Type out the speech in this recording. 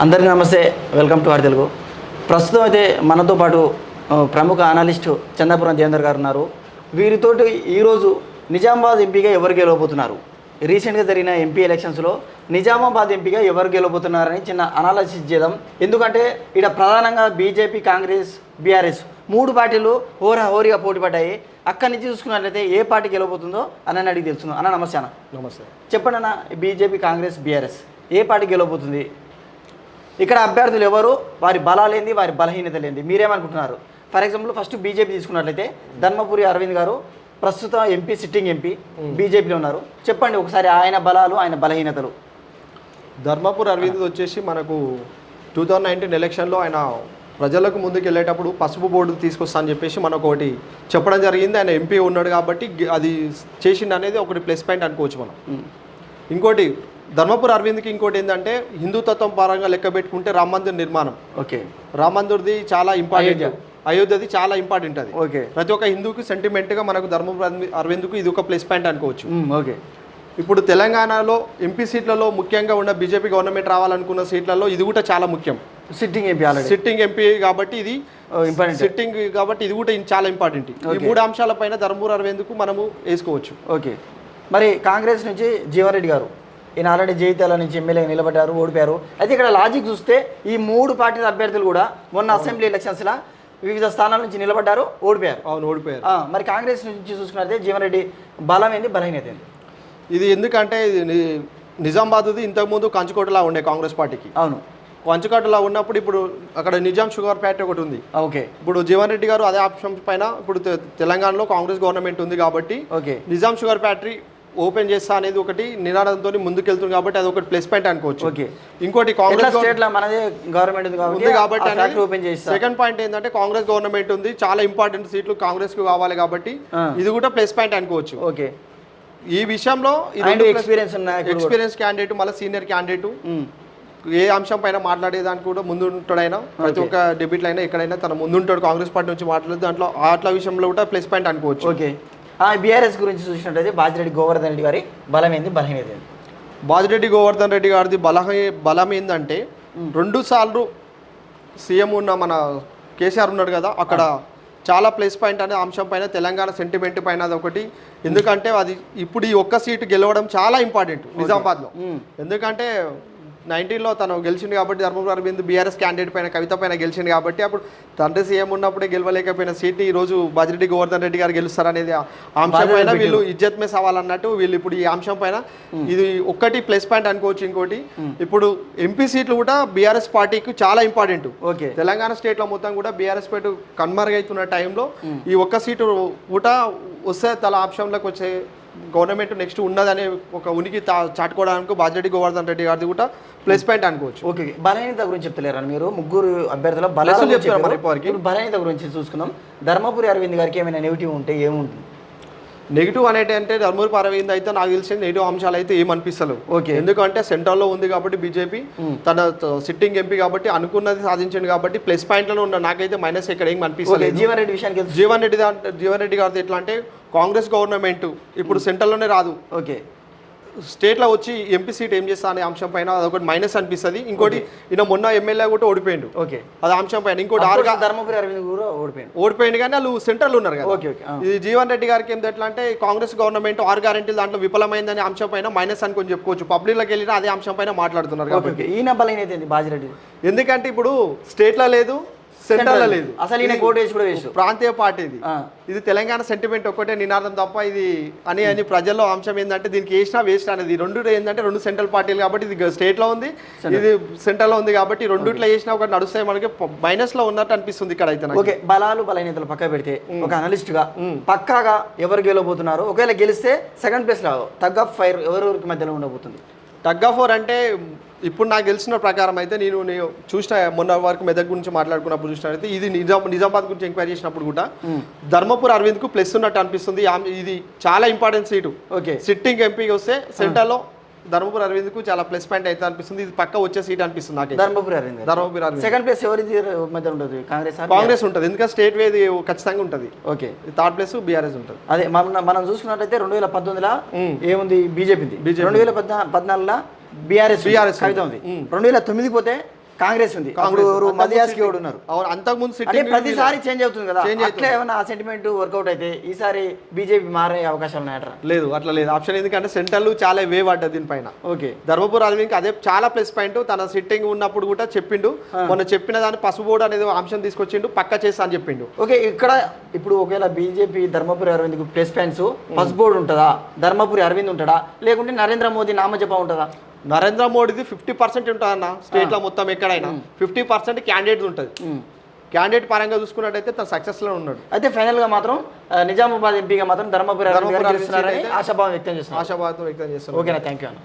అందరికీ నమస్తే, welcome to are Telugu. ప్రస్తుతం అయితే మనతో పాటు ప్రముఖ అనలిస్టు చందాపురం దేవేందర్ గారు ఉన్నారు. వీరితోటి ఈరోజు నిజామాబాద్ ఎంపీగా ఎవరు గెలవబోతున్నారు, రీసెంట్గా జరిగిన ఎంపీ ఎలక్షన్స్లో నిజామాబాద్ ఎంపీగా ఎవరు గెలవబోతున్నారని చిన్న అనాలిసిస్ చేద్దాం. ఎందుకంటే ఇక్కడ ప్రధానంగా బీజేపీ, కాంగ్రెస్, బీఆర్ఎస్ మూడు పార్టీలు హోరీగా పోటీ పడ్డాయి. అక్కడి నుంచి చూసుకున్నట్లయితే ఏ పార్టీ గెలవబోతుందో అని అడిగి తెలుస్తుంది. అన్న నమస్తే. అన్న నమస్తే. చెప్పండి అన్న, బీజేపీ, కాంగ్రెస్, బీఆర్ఎస్ ఏ పార్టీ గెలవబోతుంది? ఇక్కడ అభ్యర్థులు ఎవరు, వారి బలాలేంది, వారి బలహీనతలేంది, మీరేమనుకుంటున్నారు? ఫర్ ఎగ్జాంపుల్ ఫస్ట్ బీజేపీ తీసుకున్నట్లయితే ధర్మపురి అరవింద్ గారు ప్రస్తుతం ఎంపీ, సిట్టింగ్ ఎంపీ, బీజేపీలో ఉన్నారు. చెప్పండి ఒకసారి ఆయన బలాలు, ఆయన బలహీనతలు. ధర్మపురి అరవింద్ వచ్చేసి మనకు 2019 ఎలక్షన్లో ఆయన ప్రజలకు ముందుకు వెళ్ళేటప్పుడు పసుపు బోర్డు తీసుకొస్తా అని చెప్పేసి మనకు ఒకటి చెప్పడం జరిగింది. ఆయన ఎంపీ ఉన్నాడు కాబట్టి అది చేసిండు అనేది ఒకటి ప్లస్ పాయింట్ అనుకోవచ్చు మనం. ఇంకోటి ధర్మపురి అరవింద్కి ఇంకోటి ఏంటంటే హిందుతత్వం పరంగా లెక్క పెట్టుకుంటే రామ మందిర్ నిర్మాణం. ఓకే, రామ మందిర్ది చాలా ఇంపార్టెంట్, అయోధ్యది చాలా ఇంపార్టెంట్. అది ఓకే, ప్రతి ఒక్క హిందూకి సెంటిమెంట్గా మనకు ధర్మపురి అరవింద్కు ఇది ఒక ప్లస్ పాయింట్ అనుకోవచ్చు. ఓకే, ఇప్పుడు తెలంగాణలో ఎంపీ సీట్లలో ముఖ్యంగా ఉన్న బీజేపీ గవర్నమెంట్ రావాలనుకున్న సీట్లలో ఇది కూడా చాలా ముఖ్యం. సిట్టింగ్ ఎంపీ, సిట్టింగ్ ఎంపీ కాబట్టి ఇది ఇంపార్టెంట్, సిట్టింగ్ కాబట్టి ఇది కూడా చాలా ఇంపార్టెంట్. ఈ మూడు అంశాలపైన ధర్మపురి అరవింద్కు మనము వేసుకోవచ్చు. ఓకే, మరి కాంగ్రెస్ నుంచి జీవన్ రెడ్డి గారు, ఈయన ఆల్రెడీ జైత్యాల నుంచి ఎమ్మెల్యే నిలబడ్డారు, ఓడిపోయారు. అయితే ఇక్కడ లాజిక్ చూస్తే ఈ మూడు పార్టీల అభ్యర్థులు కూడా మొన్న అసెంబ్లీ ఎలక్షన్స్లో వివిధ స్థానాల నుంచి నిలబడ్డారు, ఓడిపోయారు. అవును, ఓడిపోయారు. మరి కాంగ్రెస్ నుంచి చూసుకున్నట్లయితే జీవన్ రెడ్డి బలం ఏంది, బలహీనత ఏంది? ఇది ఎందుకంటే నిజామాబాద్ది ఇంతకుముందు కంచుకోటలా ఉండే కాంగ్రెస్ పార్టీకి. అవును, కంచుకోటలా ఉన్నప్పుడు ఇప్పుడు అక్కడ నిజాం షుగర్ ఫ్యాక్టరీ ఒకటి ఉంది. ఓకే, ఇప్పుడు జీవన్ రెడ్డి గారు అదే ఆప్షన్ పైన ఇప్పుడు తెలంగాణలో కాంగ్రెస్ గవర్నమెంట్ ఉంది కాబట్టి okay, Nizam sugar factory open చేస్తా అనేది ఒకటి నినాదంతో ముందుకెళ్తుంది కాబట్టి అది ఒకటి ప్లస్ పాయింట్ అనుకోవచ్చు. ఓకే, ఇంకోటి కాంగ్రెస్ స్టేట్ లో మనదే గవర్నమెంట్ ఉంది కాబట్టి ఓపెన్ చేస్తా. సెకండ్ పాయింట్ ఏంటంటే కాంగ్రెస్ గవర్నమెంట్ ఉంది, చాలా ఇంపార్టెంట్ సీట్లు కాంగ్రెస్ కు కావాలి కాబట్టి ఇది కూడా ప్లస్ పాయింట్ అనుకోవచ్చు. ఓకే, ఈ విషయంలో ఎక్స్పీరియన్స్ క్యాండిడేట్ మళ్ళీ సీనియర్ క్యాండిడేట్ ఏ అంశం పైన మాట్లాడేదానికి కూడా ముందు ఉంటాడైనా, ప్రతి ఒక్క డెబిట్లు అయినా ఎక్కడైనా తన ముందుంటాడు. కాంగ్రెస్ పార్టీ నుంచి మాట్లాడేది దాంట్లో అట్లా విషయంలో కూడా ప్లస్ పాయింట్ అనుకోవచ్చు. ఓకే, బీఆర్ఎస్ గురించి చూసినట్లయితే బాజిరెడ్డి గోవర్ధన్ రెడ్డి గారి బలం ఏంది, బలహీనత ఏంది? బాజిరెడ్డి గోవర్ధన్ రెడ్డి గారిది బలం ఏంటంటే 2 సార్లు సీఎం ఉన్న మన కేసీఆర్ ఉన్నాడు కదా, అక్కడ చాలా ప్లస్ పాయింట్ అనే అంశం పైన తెలంగాణ సెంటిమెంట్ పైన అది ఒకటి. ఎందుకంటే అది ఇప్పుడు ఈ ఒక్క సీటు గెలవడం చాలా ఇంపార్టెంట్ నిజామాబాద్లో. ఎందుకంటే 19లో తను గెలిచింది కాబట్టి ధర్మపురి అరవింద్ బీఆర్ఎస్ క్యాండిడేట్ పైన, కవిత పైన గెలిచింది కాబట్టి అప్పుడు తండ్రి సీఎం ఉన్నప్పుడే గెలవలేకపోయిన సీట్ని ఈరోజు బాజిరెడ్డి గోవర్ధన్ రెడ్డి గారు గెలుస్తారనేది అంశం పైన వీళ్ళు ఇజ్జత్ మే సవాల్ అన్నట్టు వీళ్ళు ఇప్పుడు ఈ అంశం పైన ఇది ఒక్కటి ప్లస్ పాయింట్ అనుకోవచ్చు. ఇంకోటి ఇప్పుడు ఎంపీ సీట్లు కూడా బీఆర్ఎస్ పార్టీకి చాలా ఇంపార్టెంట్. ఓకే, తెలంగాణ స్టేట్లో మొత్తం కూడా బీఆర్ఎస్ పార్టీ కన్మరుగైతున్న టైంలో ఈ ఒక్క సీటు కూడా వస్తే తల ఆప్షన్లోకి వచ్చే గవర్నమెంట్ నెక్స్ట్ ఉన్నదనే ఒక ఉనికి చాటుకోవడానికి బాజిరెడ్డి గోవర్ధన్ రెడ్డి గారిది కూడా ప్లస్ పాయింట్ అనుకోవచ్చు. ఓకే, బలహీనత గురించి చెప్తలేరా మీరు? ముగ్గురు అభ్యర్థుల బలహీనత గురించి చూసుకుందాం. ధర్మపురి అరవింద్ గారికి ఏమైనా నెగిటివ్ ఉంటే ఏముంటుంది? నెగిటివ్ అంటే ధర్మపురి అరవింద్ అయితే నాకు తెలిసింది నెగిటివ్ అంశాలు అయితే ఏమనిపిస్తలేవు. ఓకే, ఎందుకంటే సెంట్రల్లో ఉంది కాబట్టి బీజేపీ తన సిట్టింగ్ ఎంపీ కాబట్టి అనుకున్నది సాధించింది కాబట్టి ప్లస్ పాయింట్లలో ఉన్న నాకైతే మైనస్ ఇక్కడ ఏం అనిపిస్తలేదు. జీవన్ రెడ్డి విషయానికి జీవన్ రెడ్డి గారిది ఎట్లా అంటే కాంగ్రెస్ గవర్నమెంట్ ఇప్పుడు సెంట్రల్లోనే రాదు, ఓకే, స్టేట్లో వచ్చి ఎంపీ సీట్ ఏం చేస్తా అనే అంశం పైన అదొకటి మైనస్ అనిపిస్తుంది. ఇంకోటి ఈయన మొన్న ఎమ్మెల్యే కూడా ఓడిపోయిండు. ఓకే, అది అంశం పైన. ఇంకోటి ధర్మపురి అరవింద్ కూడా ఓడిపోయిండు కానీ వాళ్ళు సెంట్రల్ ఉన్నారు కదా. ఓకే, ఇది జీవన్ రెడ్డి గారికి ఏంటి ఎట్లా అంటే కాంగ్రెస్ గవర్నమెంట్ 6 గ్యారెంటీలు దాంట్లో విఫలమైందనే అంశం పైన మైనస్ అనుకొని చెప్పుకోవచ్చు. పబ్లిక్లోకి వెళ్ళినా అదే అంశం పైన మాట్లాడుతున్నారు కాబట్టి. ఈయన బలహీనత ఏంది బాజిరెడ్డి? ఎందుకంటే ఇప్పుడు స్టేట్లో లేదు, సెంట్రల్ లేదు, అసలు ఈయన కోట్ వేసి కూడా వేసు ప్రాంతీయ పార్టీ ఇది తెలంగాణ సెంటిమెంట్ ఒక్కటే నినాదం తప్ప ఇది అని ప్రజల్లో అంశం ఏంటంటే దీనికి వేసినా వేస్ట్ అనేది. రెండు ఏంటంటే 2 సెంట్రల్ పార్టీలు కాబట్టి ఇది స్టేట్లో ఉంది, ఇది సెంట్రల్లో ఉంది కాబట్టి రెండిట్లో వేసినా ఒకటి నడుస్తాయి. మనకి మైనస్ లో ఉన్నట్టు అనిపిస్తుంది ఇక్కడ అయితే. ఓకే, బలాలు బలహీనతలు పక్క పెడితే ఒక అనలిస్ట్ గా పక్కాగా ఎవరు గెలవబోతున్నారు? ఒకవేళ గెలిస్తే సెకండ్ ప్లేస్ లో టగ్ ఆఫ్ ఫైర్ ఎవరెవరికి మధ్యలో ఉండబోతుంది? టగ్ ఆఫ్ వార్ అంటే ఇప్పుడు నాకు తెలిసిన ప్రకారం అయితే నేను చూసిన మొన్న వరకు మెదక్ గురించి మాట్లాడుకున్నప్పుడు చూసినట్లయితే ఇది నిజామాబాద్ గురించి ఎంక్వైరీ చేసినప్పుడు కూడా ధర్మపురి అరవింద్ కు ప్లస్ ఉన్నట్టు అనిపిస్తుంది. ఇది చాలా ఇంపార్టెంట్ సీటు. ఓకే, సిట్టింగ్ ఎంపీకి వస్తే సెంటర్లో ధర్మపురి అరవింద్ కు చాలా ప్లస్ పాయింట్ అయితే అనిపిస్తుంది. ఇది పక్క వచ్చే సీట్ అనిపిస్తుంది నాకు. ధర్మపురి అరవింద్ సెకండ్ ప్లేస్ ఎవరిది మధ్య ఉంటుంది? కాంగ్రెస్ ఉంటుంది, ఎందుకంటే స్టేట్ వేది ఖచ్చితంగా ఉంటుంది. ఓకే, థర్డ్ ప్లేస్ బీఆర్ఎస్ ఉంటుంది. అదే మనం చూసుకున్నట్లయితే 2019లో ఏముంది బీజేపీది, 2014లో బీఆర్ఎస్ కవిత ఉంది. 2009 పోతే కాంగ్రెస్ ఉంది. అప్పుడు మదియాస్ గౌడ్ ఉన్నారు. అవును, అంతకుముందు అంటే సిట్టింగ్ ప్రతిసారి చేంజ్ అవుతుంది కదా, Change అట్లా ఏమైనా ఆ సెంటిమెంట్ వర్కౌట్ అయితే ఈసారి బీజేపీ మారే అవకాశాలు ఉన్నాయట. లేదు, అట్లా లేదు ఆప్షన్. ఎందుకంటే సెంట్రల్ చాలా వే పడ్డది దీనిపైన. ఓకే, ధర్మపురి అరవింద్కి అదే చాలా ప్లస్ పాయింట్. తన సిట్టింగ్ ఉన్నప్పుడు కూడా చెప్పిండు, మొన్న చెప్పిన దాన్ని పసుపు బోర్డు అనేది అంశం తీసుకొచ్చిండు, పక్క చేస్తా అని చెప్పిండు. ఓకే. ఇక్కడ ఇప్పుడు ఒకవేళ BJP Dharmapuri Arvind plus points పసుబోర్డు ఉంటుందా, ధర్మపురి అరవింద్ ఉంటాడా, లేకుంటే నరేంద్ర మోదీ నామజప ఉంటుందా? నరేంద్ర మోడీది 50% ఉంటుంది అన్న, స్టేట్లో మొత్తం ఎక్కడైనా 50% క్యాండిడేట్ ఉంటుంది. క్యాండిడేట్ పరంగా చూసుకున్నట్టయితే తను సక్సెస్లో ఉన్నాడు. అయితే ఫైనల్గా మాత్రం నిజామాబాద్ ఎంపీగా మాత్రం ధర్మపురి అరవింద్ గారు గెలుస్తున్నారని ఆశాభావం వ్యక్తం చేస్తున్నారు. ఆశాభావం వ్యక్తం చేస్తున్నారు. ఓకేనా, థ్యాంక్ యూ అన్న.